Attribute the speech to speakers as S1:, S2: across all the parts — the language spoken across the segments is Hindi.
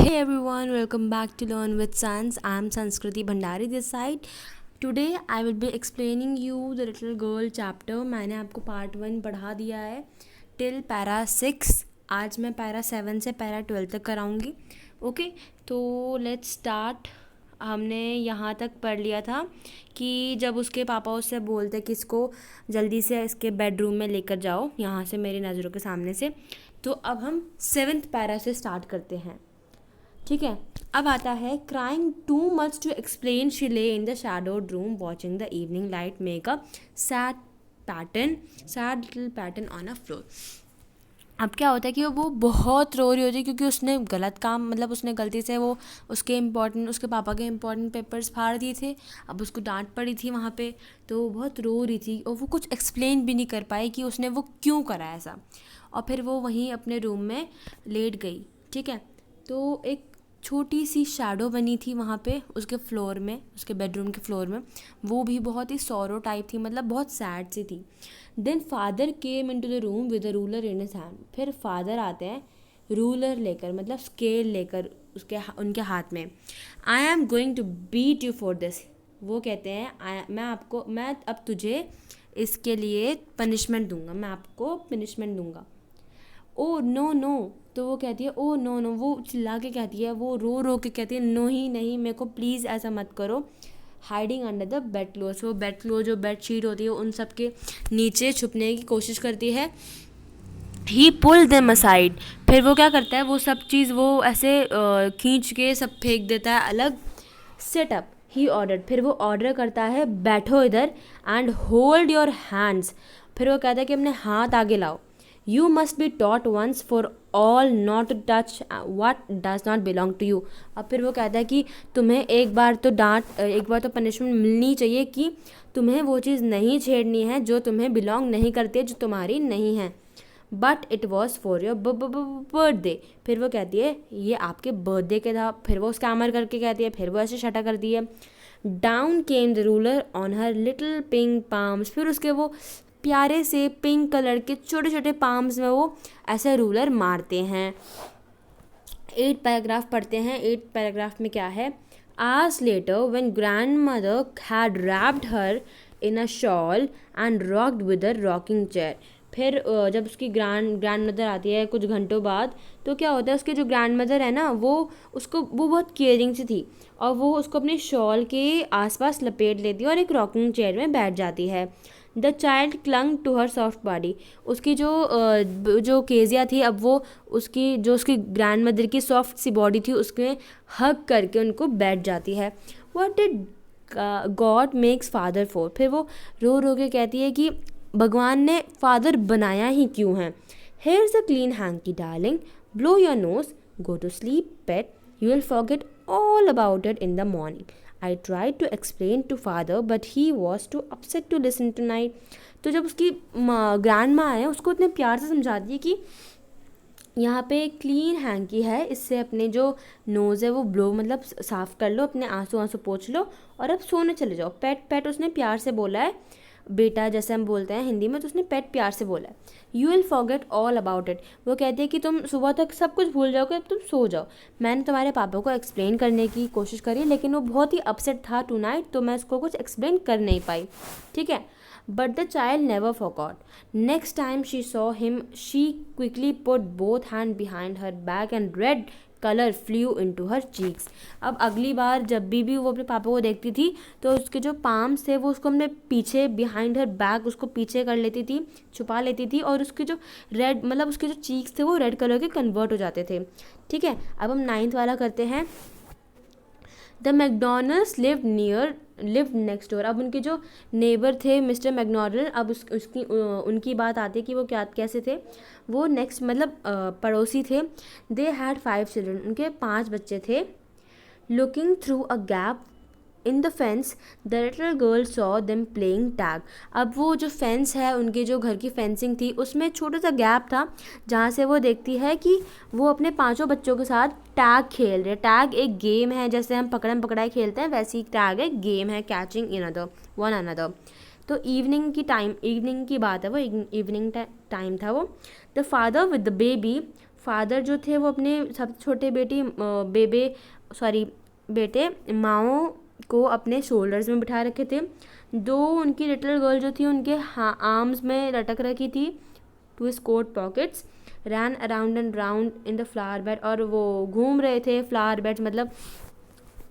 S1: Hey everyone, welcome back to Learn with Sans. I'm Sanskriti Bhandari this side. Today I will be explaining you the little girl chapter. मैंने आपको पार्ट 1 पढ़ा दिया है टिल पैरा 6. आज मैं पैरा 7 से पैरा 12 तक कराऊंगी. ओके, तो लेट्स स्टार्ट. हमने यहाँ तक पढ़ लिया था कि जब उसके पापा उससे बोलते कि इसको जल्दी से इसके बेडरूम में लेकर जाओ यहाँ से मेरी नज़रों के सामने से. तो अब हम 7th पैरा से स्टार्ट करते हैं. ठीक है, अब आता है crying too much to explain she lay in the shadowed room watching the evening light make a sad little pattern on a floor. अब क्या होता है कि वो बहुत रो रही होती है क्योंकि उसने गलत काम उसने गलती से वो उसके पापा के इम्पोर्टेंट पेपर्स फाड़ दिए थे. अब उसको डांट पड़ी थी वहाँ पे, तो वो बहुत रो रही थी और वो कुछ एक्सप्लेन भी नहीं कर पाई कि उसने वो क्यों करा ऐसा. और फिर वो वहीं अपने रूम में लेट गई. ठीक है, तो एक छोटी सी शैडो बनी थी वहाँ पे उसके फ्लोर में, उसके बेडरूम के फ्लोर में. वो भी बहुत ही सॉरो टाइप थी, बहुत सैड सी थी. Then father came into the room with a ruler in his hand. फिर फादर आते हैं रूलर लेकर, स्केल लेकर उनके हाथ में. I am going to beat you for this. वो कहते हैं मैं अब तुझे इसके लिए पनिशमेंट दूंगा, मैं आपको पनिशमेंट दूंगा. Oh no no. तो वो कहती है ओ नो नो, वो चिल्ला के कहती है, वो रो रो के कहती है नो ही नहीं, मेरे को प्लीज़ ऐसा मत करो. Hiding under the bed cloth. वो बेड क्लोथ जो बेड शीट होती है उन सब के नीचे छुपने की कोशिश करती है. ही पुल देम असाइड. फिर वो क्या करता है, वो सब चीज़ वो ऐसे खींच के सब फेंक देता है अलग. सेटअप ही ऑर्डर. फिर वो ऑर्डर करता है बैठो इधर एंड होल्ड योर हैंड्स. फिर वो कहता है कि अपने हाथ आगे लाओ. You must be taught once for all not to touch what does not belong to you. अब फिर वो कहता है कि तुम्हें एक बार तो पनिशमेंट मिलनी चाहिए कि तुम्हें वो चीज़ नहीं छेड़नी है जो तुम्हें बिलोंग नहीं करती है, जो तुम्हारी नहीं है. But it was for your birthday. फिर वो कहती है ये आपके बर्थडे के था. फिर वो स्कैमर करके कहती है, फिर वो ऐसे शटा करती है. Down came the ruler on her little pink palms. फिर उसके वो प्यारे से पिंक कलर के छोटे छोटे पाम्स में वो ऐसे रूलर मारते हैं. 8 पैराग्राफ पढ़ते हैं. 8 पैराग्राफ में क्या है. Hours later when grand mother had wrapped her in a shawl and rocked with a rocking chair. फिर जब उसकी ग्रैंड मदर आती है कुछ घंटों बाद, तो क्या होता है उसकी जो ग्रैंड मदर है ना, वो बहुत केयरिंग सी थी और वो उसको अपने शॉल के आसपास लपेट लेती है और एक रॉकिंग चेयर में बैठ जाती है. The child clung to her soft body. उसकी जो केजिया थी, अब वो उसकी ग्रैंड मदर की सॉफ्ट सी बॉडी थी उसमें हग करके उनको बैठ जाती है. What did God makes father for. फिर वो रो रो के कहती है कि भगवान ने फादर बनाया ही क्यों है. Here's a clean hankie darling, blow your nose, go to sleep pet, you will forget all about it in the morning. I tried to explain to father but he was too upset to listen tonight. तो जब उसकी ग्रैंड माँ है उसको इतने प्यार से समझाती है कि यहाँ पे क्लीन हैंकी है, इससे अपने जो नोज़ है वो ब्लो साफ़ कर लो, अपने आंसू पोंछ लो और अब सोने चले जाओ. पेट उसने प्यार से बोला है, बेटा जैसे हम बोलते हैं हिंदी में, तो उसने पेट प्यार से बोला है. You will forget all about it. वो कहती है कि तुम सुबह तक सब कुछ भूल जाओगे, अब तुम सो जाओ. मैंने तुम्हारे पापा को एक्सप्लेन करने की कोशिश करी लेकिन वो बहुत ही अपसेट था टू नाइट, तो मैं उसको कुछ एक्सप्लेन कर नहीं पाई. ठीक है, but the child never forgot. Next time she saw him she quickly put both hand behind her back and red colour flu into her cheeks. अब अगली बार जब भी वो अपने पापा को देखती थी तो उसके जो पाम्स थे वो उसको अपने पीछे बिहाइंड हर बैक उसको पीछे कर लेती थी, छुपा लेती थी और उसके जो रेड उसके जो चीक्स थे वो रेड कलर के कन्वर्ट हो जाते थे. ठीक है, अब हम 9th वाला करते हैं. The McDonald's lived next door. अब उनके जो नेबर थे मिस्टर मैकडोनल्ड, अब उनकी बात आती है कि वो कैसे थे. वो नेक्स्ट पड़ोसी थे. They had 5 children. उनके 5 बच्चे थे. Looking through a gap in the fence the little girl saw them playing tag. अब वो जो फेंस है, उनके जो घर की फेंसिंग थी उसमें छोटा सा गैप था जहाँ से वो देखती है कि वो अपने 5 बच्चों के साथ टैग खेल रहे. टैग एक गेम है, जैसे हम पकड़म पकड़ाई खेलते हैं वैसे ही टैग एक गेम है, कैचिंग वन अनदर. तो इवनिंग की बात है, वो इवनिंग टाइम था वो. The father with the baby father जो थे वो अपने सबसे छोटे बेटे माओ को अपने शोल्डर्स में बिठा रखे थे। दो उनकी लिटिल गर्ल जो थी उनके आर्म्स में लटक रखी थी to his coat pockets, ran around and round in the flower bed, और वो घूम रहे थे फ्लावर बेड मतलब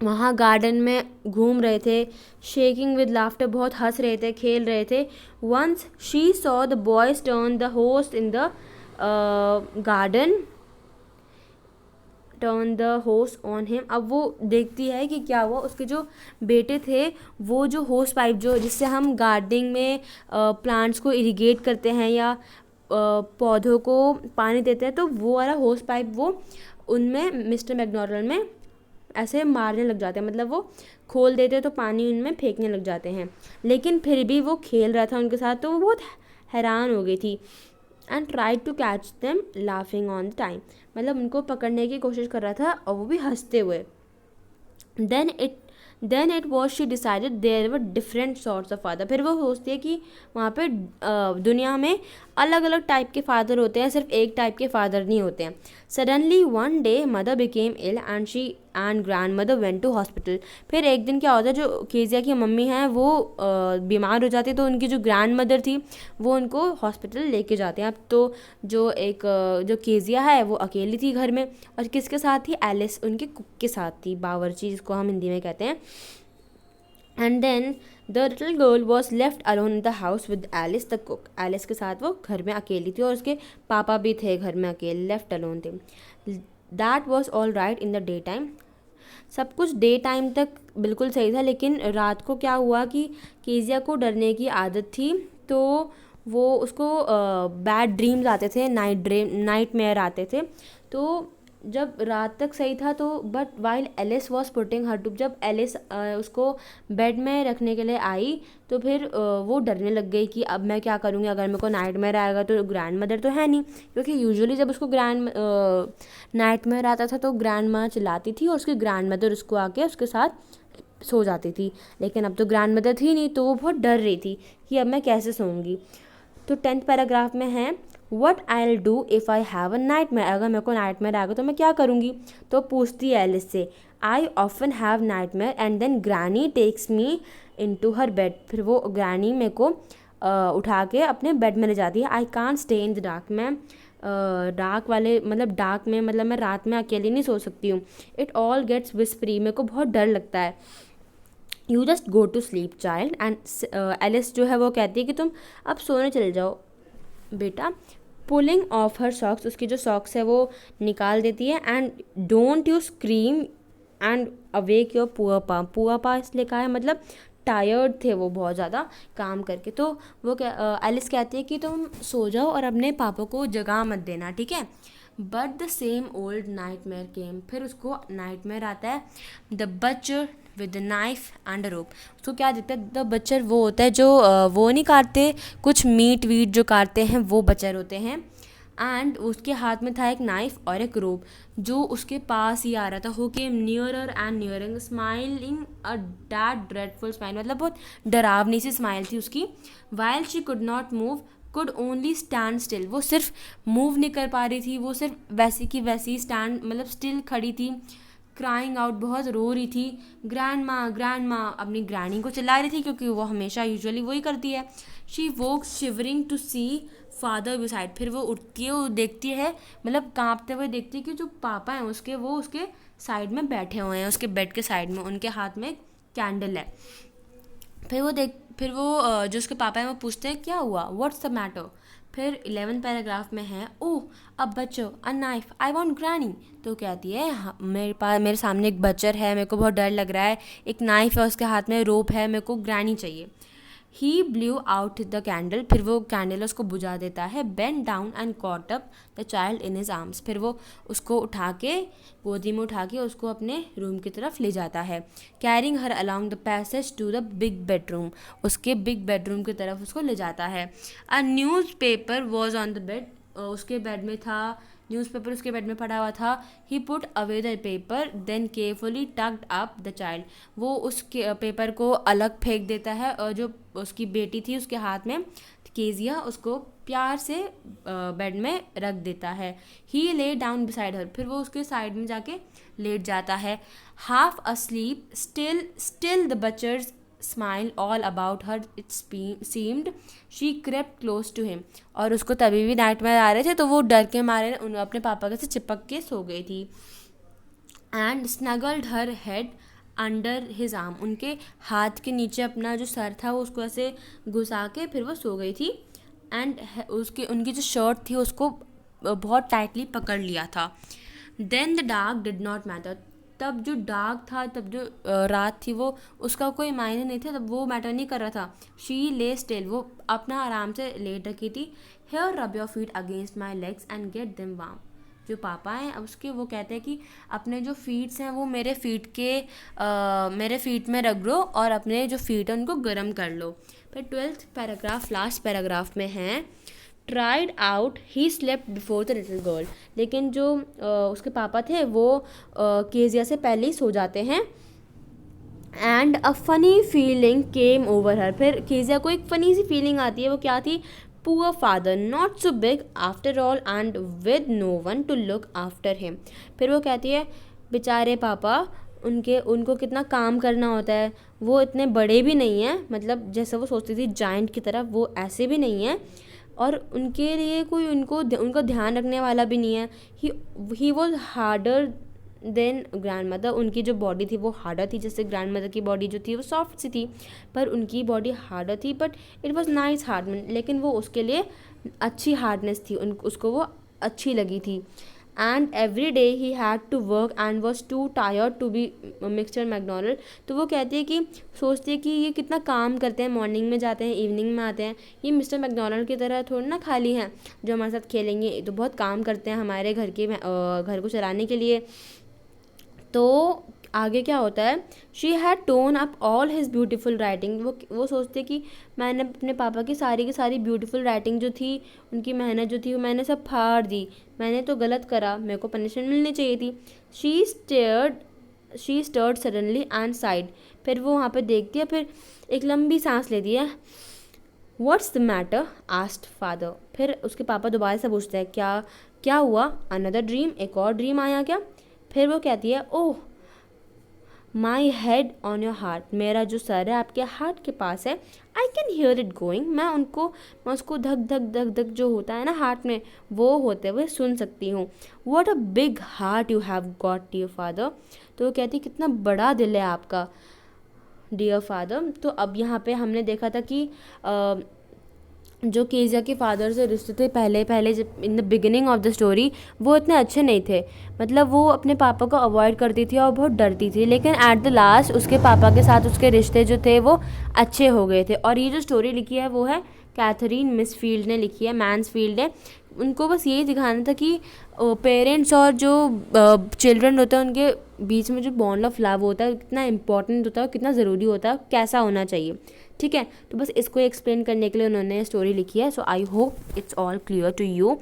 S1: वहाँ गार्डन में घूम रहे थे। शेकिंग विद लाफ्टर, बहुत हंस रहे थे, खेल रहे थे। Once she saw the boys turn the hose in the turn the hose on him. अब वो देखती है कि क्या हुआ, उसके जो बेटे थे वो जो होस्ट पाइप जो जिससे हम गार्डनिंग में प्लांट्स को इरिगेट करते हैं या पौधों को पानी देते हैं, तो वो वाला होस्ट पाइप वो उनमें मिस्टर मैकडॉनल्ड में ऐसे मारने लग जाते हैं, मतलब वो खोल देते हैं तो पानी उनमें फेंकने लग जाते हैं। लेकिन फिर भी वो खेल रहा था उनके साथ, तो वो बहुत हैरान हो गई थी। And try to catch them laughing on the time, मतलब उनको पकड़ने की कोशिश कर रहा था और वो भी हंसते हुए। Then it was she decided there were different sorts of father. फिर वो सोचती है कि वहाँ पे दुनिया में अलग अलग टाइप के फादर होते हैं, सिर्फ एक टाइप के फादर नहीं होते हैं। Suddenly one day mother became ill and grandmother went to hospital. फिर एक दिन क्या होता है, जो केजिया की मम्मी हैं वो बीमार हो जाती है, तो उनकी जो ग्रैंड मदर थी वो उनको हॉस्पिटल लेके जाते हैं। अब तो जो केजिया है वो अकेली थी घर में, और किसके साथ थी, एलिस उनके कुक के साथ थी, बावर्ची जिसको हम हिंदी में कहते हैं। And then the little girl was left alone in the house with Alice the cook. Alice के साथ वो घर में अकेली थी और उसके पापा भी थे घर में अकेले, लेफ्ट अलोन थे। That was all right in the day time. सब कुछ डे टाइम तक बिल्कुल सही था, लेकिन रात को क्या हुआ कि केजिया को डरने की आदत थी, तो वो उसको बैड ड्रीम्स आते थे, नाइट मेयर आते थे। तो जब रात तक सही था तो but while Alice was putting her to, जब एलिस उसको बेड में रखने के लिए आई तो फिर वो डरने लग गई कि अब मैं क्या करूँगी, अगर मेरे को नाइट मेयर आएगा तो ग्रैंड मदर तो है नहीं, क्योंकि यूजुअली जब उसको नाइट मेयर आता था तो ग्रैंड माँ चिल्लाती थी और उसकी ग्रैंड मदर उसको आके उसके साथ सो जाती थी। लेकिन अब तो ग्रैंड मदर थी नहीं, तो वो बहुत डर रही थी कि अब मैं कैसे सोऊंगी। तो 10th पैराग्राफ में है, what I will do if I have a night mayor, अगर मेरे को नाइट मेयर आएगा तो मैं क्या करूँगी। तो पूछती है एलिस से, I often have nightmare and then granny takes me into her bed. फिर वो ग्रैनी मेरे को उठा के अपने बेड में ले जाती है। I can't stay in the dark, मैं डार्क में मतलब मैं रात में अकेली नहीं सो सकती हूँ। इट ऑल गेट्स विस्परी, मेरे को बहुत डर लगता है। You just go to sleep child. And Alice जो है वो कहती है कि तुम अब सोने चले जाओ बेटा। पुलिंग ऑफ हर सॉक्स, उसकी जो सॉक्स है वो निकाल देती है। And don't you scream and awake your poor पा, पुअर पा इसलिए कहा है मतलब टायर्ड थे वो बहुत ज़्यादा काम करके। तो वो एलिस कहती है कि तुम सो जाओ और अपने पापा को जगा मत देना, ठीक है। But the same old nightmare came, फिर उसको नाइट मेयर आता है। The butcher with the knife and a rope, उसको क्या दिखता है, द बचर वो होता है जो वो नहीं काटते, कुछ मीट वीट जो काटते हैं वो बचर होते हैं। एंड उसके हाथ में था एक नाइफ और एक रोप, जो उसके पास ही आ रहा था। हो के nearer and nearing smiling a that dreadful smile, मतलब बहुत डरावनी सी स्माइल थी उसकी। While she could not move could only stand still, वो सिर्फ मूव नहीं कर पा रही थी, वो सिर्फ वैसी की वैसी स्टैंड मतलब स्टिल खड़ी थी। क्राइंग आउट, बहुत रो रही थी। ग्रैंड माँ अपनी ग्रैनी को चिल्ला रही थी, क्योंकि वो हमेशा यूजुअली वही करती है। She woke shivering to see father beside, फिर वो उठती है, वो देखती है मतलब कांपते हुए देखती है कि जो पापा हैं उसके वो उसके साइड में बैठे हुए हैं, उसके बेड के साइड में, उनके हाथ में कैंडल है। फिर वो जो उसके पापा हैं वो पूछते हैं क्या हुआ, व्हाट्स द मैटर। फिर 11th पैराग्राफ में है, ओह अब बच्चो a knife I want granny. तो कहती है मेरे सामने एक बच्चर है, मेरे को बहुत डर लग रहा है, एक नाइफ है उसके हाथ में, रोप है, मेरे को ग्रैनी चाहिए। ही ब्ल्यू आउट द कैंडल, फिर वो कैंडल उसको बुझा देता है। Bend down and caught up the child in his arms, फिर वो उसको उठा के गोदी में उठा के उसको अपने रूम की तरफ ले जाता है। Carrying her along the passage to the big bedroom, उसके बिग बेडरूम की तरफ उसको ले जाता है। A newspaper was on the bed, उसके बेड में था न्यूज़पेपर, उसके बेड में पड़ा हुआ था। He put away the paper then carefully tucked up the child, वो उस पेपर को अलग फेंक देता है, और जो उसकी बेटी थी उसके हाथ में केजिया उसको प्यार से बेड में रख देता है। ही ले डाउन बिसाइड हर, फिर वो उसके साइड में जाके लेट जाता है। Half asleep still the butcher's smile all about her it seemed she crept close to him, और उसको तभी भी नाइटमेयर आ रहे थे तो वो डर के मारे अपने पापा के से चिपक के सो गई थी। And snuggled her head under his arm, उनके हाथ के नीचे अपना जो सर था वो उसको ऐसे घुसा के फिर वो सो गई थी। एंड उनकी जो शर्ट थी उसको बहुत टाइटली पकड़ लिया था। Then the dark did not matter, तब जो डार्क था, तब जो रात थी वो उसका कोई मायने नहीं था, तब वो मैटर नहीं कर रहा था। शी ले स्टिल, वो अपना आराम से लेट रखी थी। Here rub your feet against my legs and get them warm, जो पापा हैं अब उसके वो कहते हैं कि अपने जो फीट्स हैं वो मेरे फीट में रगड़ो और अपने जो फीट हैं उनको गर्म कर लो। फिर 12th पैराग्राफ लास्ट पैराग्राफ में है, tried out he slept before the little girl, लेकिन जो उसके पापा थे वो केजिया से पहले ही सो जाते हैं। And a funny feeling came over हर, फिर केजिया को एक फ़नी सी फीलिंग आती है, वो क्या थी, poor father not so big after all and with no one to look after him. फिर वो कहती है बेचारे पापा, उनको कितना काम करना होता है, वो इतने बड़े भी नहीं हैं, मतलब जैसे वो सोचती थी जाइंट की तरफ, वो ऐसे भी नहीं हैं, और उनके लिए कोई उनका ध्यान रखने वाला भी नहीं है। He was harder than grand mother, उनकी जो बॉडी थी वो हार्डर थी, जैसे ग्रैंड मदर की बॉडी जो थी वो सॉफ्ट सी थी, पर उनकी बॉडी हार्डर थी, but it was nice hard, लेकिन वो उसके लिए अच्छी हार्डनेस थी, उसको वो अच्छी लगी थी। And every day he had to work and was too tired to be Mr McDonald, तो वो कहती है कि सोचती है कि ये कितना काम करते हैं, मॉर्निंग में जाते हैं इवनिंग में आते हैं, ये मिस्टर मैकडोनल्ड की तरह थोड़ी ना खाली हैं जो हमारे साथ खेलेंगे, तो बहुत काम करते हैं हमारे घर को चलाने के लिए। तो आगे क्या होता है, she had tone up all his beautiful writing, वो सोचते कि मैंने अपने पापा की सारी ब्यूटीफुल राइटिंग जो थी, उनकी मेहनत जो थी वो मैंने सब फाड़ दी, मैंने तो गलत करा, मेरे को पनिशमेंट मिलनी चाहिए थी। She stirred suddenly and sighed, फिर वो वहाँ पे देखती है, फिर एक लंबी सांस लेती है। What's the matter asked father, फिर उसके पापा दोबारा से पूछते हैं क्या हुआ, अनदर ड्रीम, एक और ड्रीम आया क्या। फिर वो कहती है oh my head on your heart, मेरा जो सर है आपके हार्ट के पास है, I can hear it going, मैं उसको धक धक धक धक जो होता है ना हार्ट में वो होते हुए सुन सकती हूँ। What a big heart you have got dear father, तो वो कहती कितना बड़ा दिल है आपका डियर फादर। तो अब यहाँ पे हमने देखा था कि जो केजिया के फादर से रिश्ते थे पहले जब in the beginning of the story वो इतने अच्छे नहीं थे, मतलब वो अपने पापा को अवॉइड करती थी और बहुत डरती थी, लेकिन एट द लास्ट उसके पापा के साथ उसके रिश्ते जो थे वो अच्छे हो गए थे। और ये जो स्टोरी लिखी है वो है कैथरीन मिसफील्ड ने लिखी है, मैन्सफील्ड है। उनको बस यही दिखाना था कि पेरेंट्स और जो चिल्ड्रन होते हैं उनके बीच में जो बॉन्ड ऑफ लव होता है कितना इंपॉर्टेंट होता है, कितना ज़रूरी होता है, कैसा होना चाहिए, ठीक है। तो बस इसको एक्सप्लेन करने के लिए उन्होंने स्टोरी लिखी है। So I hope it's all clear to you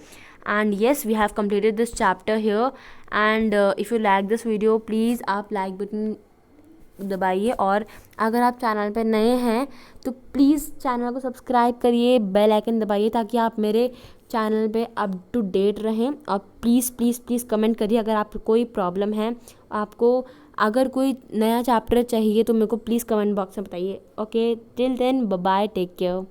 S1: and yes we have completed this chapter here and if you like this video please आप लाइक बटन दबाइए, और अगर आप चैनल पर नए हैं तो प्लीज़ चैनल को सब्सक्राइब करिए, बेल आइकन दबाइए ताकि आप मेरे चैनल पे अप टू डेट रहें। और प्लीज़ प्लीज़ प्लीज़ कमेंट करिए अगर आपको कोई प्रॉब्लम है, आपको अगर कोई नया चैप्टर चाहिए तो मेरे को प्लीज़ कमेंट बॉक्स में बताइए। Okay till then bye bye, take care.